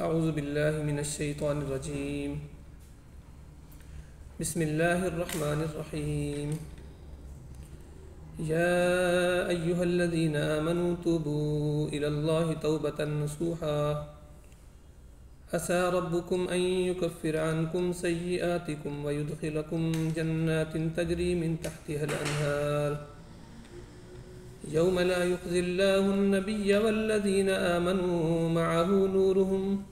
اعوذ باللہ من الشیطان الرجیم بسم اللہ الرحمن الرحیم یا ایہا الذین آمنوا توبوا الی اللہ توبة نصوحا عسى ربكم ان يكفر عنكم سیئاتکم ويدخلكم جنات تجری من تحتها الانہار یوم لا یخزی اللہ النبی والذین آمنوا معه نورهم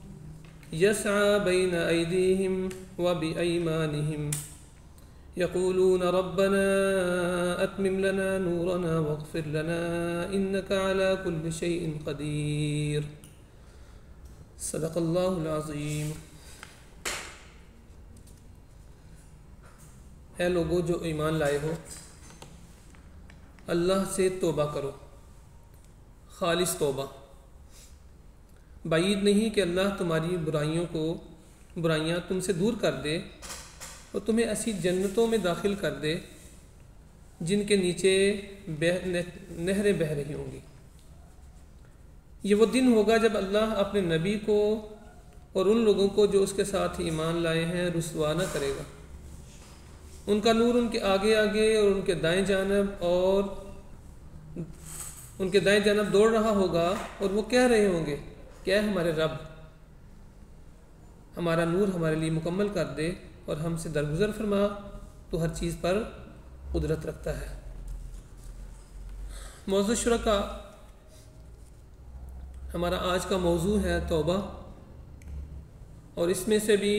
یسعى بین ایدیہم وبأیمانہم یقولون ربنا اتمم لنا نورنا واغفر لنا انک علی کل شیء قدیر صدق اللہ العظیم۔ اے لوگو جو ایمان لائے ہو، اللہ سے توبہ کرو، خالص توبہ۔ بعید نہیں کہ اللہ تمہاری برائیاں تم سے دور کر دے اور تمہیں ایسی جنتوں میں داخل کر دے جن کے نیچے نہریں بہہ رہی ہوں گی۔ یہ وہ دن ہوگا جب اللہ اپنے نبی کو اور ان لوگوں کو جو اس کے ساتھ ایمان لائے ہیں رسوا نہ کرے گا۔ ان کا نور ان کے آگے آگے اور ان کے دائیں جانب دوڑ رہا ہوگا، اور وہ کہہ رہے ہوں گے کہ اے ہمارے رب، ہمارا نور ہمارے لیے مکمل کر دے اور ہم سے درگزر فرما، تو ہر چیز پر قدرت رکھتا ہے۔ معزز شرکاء، ہمارا آج کا موضوع ہے توبہ، اور اس میں سے بھی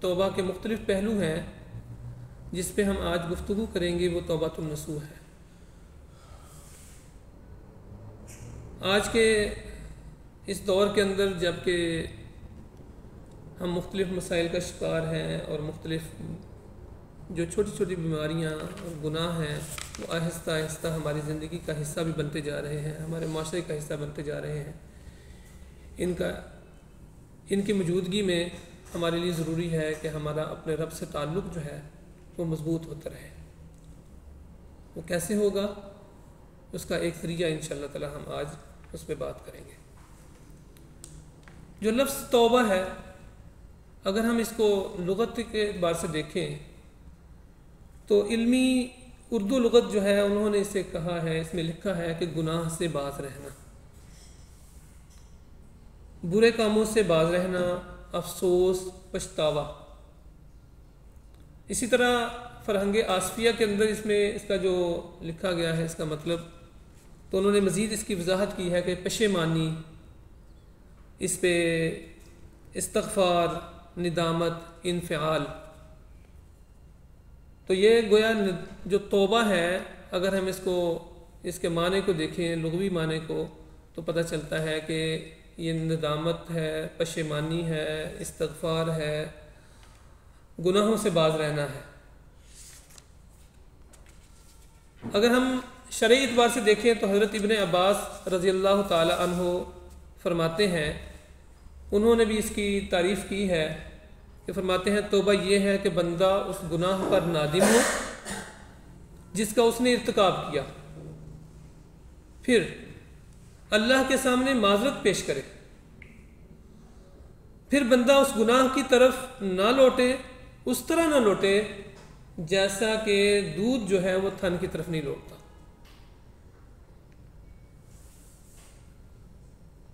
توبہ کے مختلف پہلو ہیں جس پہ ہم آج گفتگو کریں گے، وہ توبۃ النصوح ہے۔ آج کے اس دور کے اندر جب کہ ہم مختلف مسائل کا شکار ہیں اور مختلف جو چھوٹی چھوٹی بیماریاں اور گناہ ہیں وہ آہستہ آہستہ ہماری زندگی کا حصہ بھی بنتے جا رہے ہیں، ہمارے معاشرے کا حصہ بنتے جا رہے ہیں، ان کی موجودگی میں ہمارے لیے ضروری ہے کہ ہمارا اپنے رب سے تعلق جو ہے وہ مضبوط ہوتا رہے۔ وہ کیسے ہوگا، اس کا ایک ذریعہ انشاءاللہ تعالی ہم آج اس پہ بات کریں گے۔ جو لفظ توبہ ہے، اگر ہم اس کو لغت کے اعتبار سے دیکھیں تو علمی اردو لغت جو ہے انہوں نے اسے کہا ہے، اس میں لکھا ہے کہ گناہ سے باز رہنا، برے کاموں سے باز رہنا، افسوس، پچھتاوا۔ اسی طرح فرہنگ آصفیہ کے اندر اس کا جو لکھا گیا ہے اس کا مطلب، تو انہوں نے مزید اس کی وضاحت کی ہے کہ پشیمانی، اس پہ استغفار، ندامت، انفعال۔ تو یہ گویا جو توبہ ہے، اگر ہم اس کے معنی کو دیکھیں، لغوی معنی کو، تو پتہ چلتا ہے کہ یہ ندامت ہے، پشیمانی ہے، استغفار ہے، گناہوں سے باز رہنا ہے۔ اگر ہم شرعی اعتبار سے دیکھیں تو حضرت ابن عباس رضی اللہ تعالی عنہ فرماتے ہیں، انہوں نے بھی اس کی تعریف کی ہے کہ فرماتے ہیں توبہ یہ ہے کہ بندہ اس گناہ پر نادم ہو جس کا اس نے ارتکاب کیا، پھر اللہ کے سامنے معذرت پیش کرے، پھر بندہ اس گناہ کی طرف نہ لوٹے، اس طرح نہ لوٹے جیسا کہ دودھ جو ہے وہ تھن کی طرف نہیں لوٹتا۔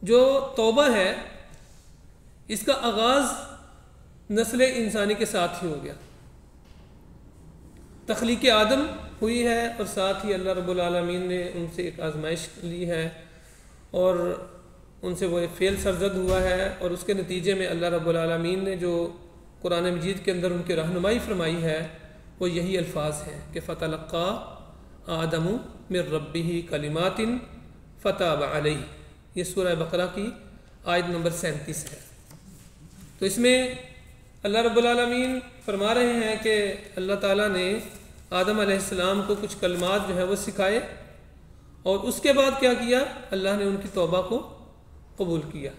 جو توبہ ہے اس کا آغاز نسل انسانی کے ساتھ ہی ہو گیا۔ تخلیق آدم ہوئی ہے اور ساتھ ہی اللہ رب العالمین نے ان سے ایک آزمائش لی ہے اور ان سے وہ ایک فعل سرزد ہوا ہے، اور اس کے نتیجے میں اللہ رب العالمین نے جو قرآن مجید کے اندر ان کی رہنمائی فرمائی ہے وہ یہی الفاظ ہیں کہ فَتَلَقَّى آدَمُ مِن رَبِّهِ كَلِمَاتٍ فَتَابَ عَلَيْهِ، یہ سورہ بقرہ کی آیت نمبر 37 ہے۔ تو اس میں اللہ رب العالمین فرما رہے ہیں کہ اللہ تعالیٰ نے آدم علیہ السلام کو کچھ کلمات جو ہے وہ سکھائے، اور اس کے بعد کیا کیا، اللہ نے ان کی توبہ کو قبول کیا۔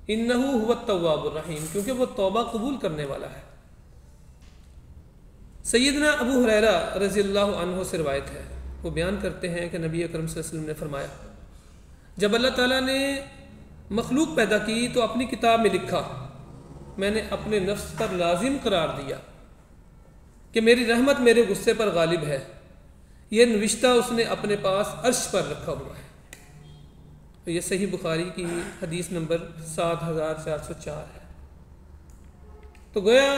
اِنَّهُ هُوَ التَّوَّابُ الرَّحِيمُ، کیونکہ وہ توبہ قبول کرنے والا ہے۔ سیدنا ابو ہریرہ رضی اللہ عنہ سے روایت ہے، وہ بیان کرتے ہیں کہ نبی اکرم صلی اللہ علیہ وسلم نے فرمایا، جب اللہ تعالیٰ نے مخلوق پیدا کی تو اپنی کتاب میں لکھا، میں نے اپنے نفس پر لازم قرار دیا کہ میری رحمت میرے غصے پر غالب ہے، یہ نوشتہ اس نے اپنے پاس عرش پر رکھا ہوا ہے۔ تو یہ صحیح بخاری کی حدیث نمبر 7404 ہے۔ تو گویا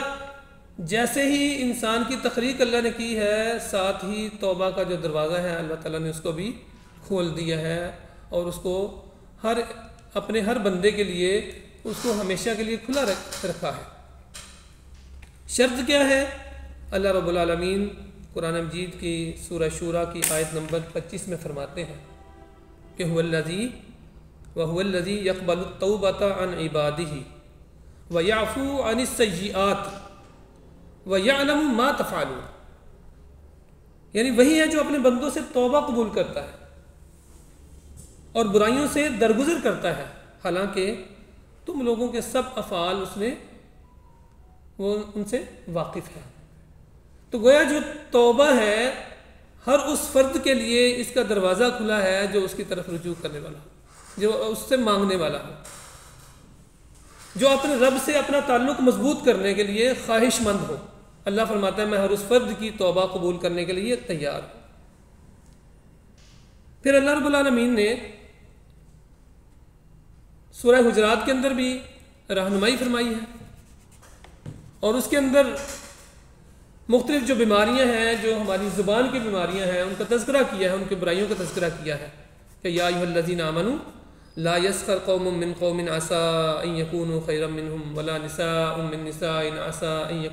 جیسے ہی انسان کی تخلیق اللہ نے کی ہے، ساتھ ہی توبہ کا جو دروازہ ہے اللہ تعالیٰ نے اس کو بھی کھول دیا ہے، اور اس کو اپنے ہر بندے کے لیے اس کو ہمیشہ کے لیے کھلا رکھا ہے۔ شرط کیا ہے؟ اللہ رب العالمین قرآن مجید کی سورہ شورى کی آیت نمبر 25 میں فرماتے ہیں کہ وَهُوَ الَّذِي يَقْبَلُ التَّوْبَةَ عَنْ عِبَادِهِ وَيَعْفُو عَنِ السَّيِّئَاتِ وَيَعْلَمُ مَا تَفْعَلُونَ، یعنی وہی ہے جو اپنے بندوں سے توبہ قبول کرتا ہے اور برائیوں سے درگزر کرتا ہے، حالانکہ تم لوگوں کے سب افعال وہ ان سے واقف ہے۔ تو گویا جو توبہ ہے ہر اس فرد کے لیے اس کا دروازہ کھلا ہے جو اس کی طرف رجوع کرنے والا ہو، جو اس سے مانگنے والا ہو، جو اپنے رب سے اپنا تعلق مضبوط کرنے کے لیے خواہش مند ہو۔ اللہ فرماتا ہے میں ہر اس فرد کی توبہ قبول کرنے کے لیے تیار ہوں۔ پھر اللہ رب العالمین نے سورہ حجرات کے اندر بھی رہنمائی فرمائی ہے، اور اس کے اندر مختلف جو بیماریاں ہیں، جو ہماری زبان کی بیماریاں ہیں، ان کا تذکرہ کیا ہے، ان کے برائیوں کا تذکرہ کیا ہے کہ یا ایھا الذین آمنوا لا یسخر قوم من قوم عسى ان یکونوا خیرا منهم ولا نساء من نساء عسى ان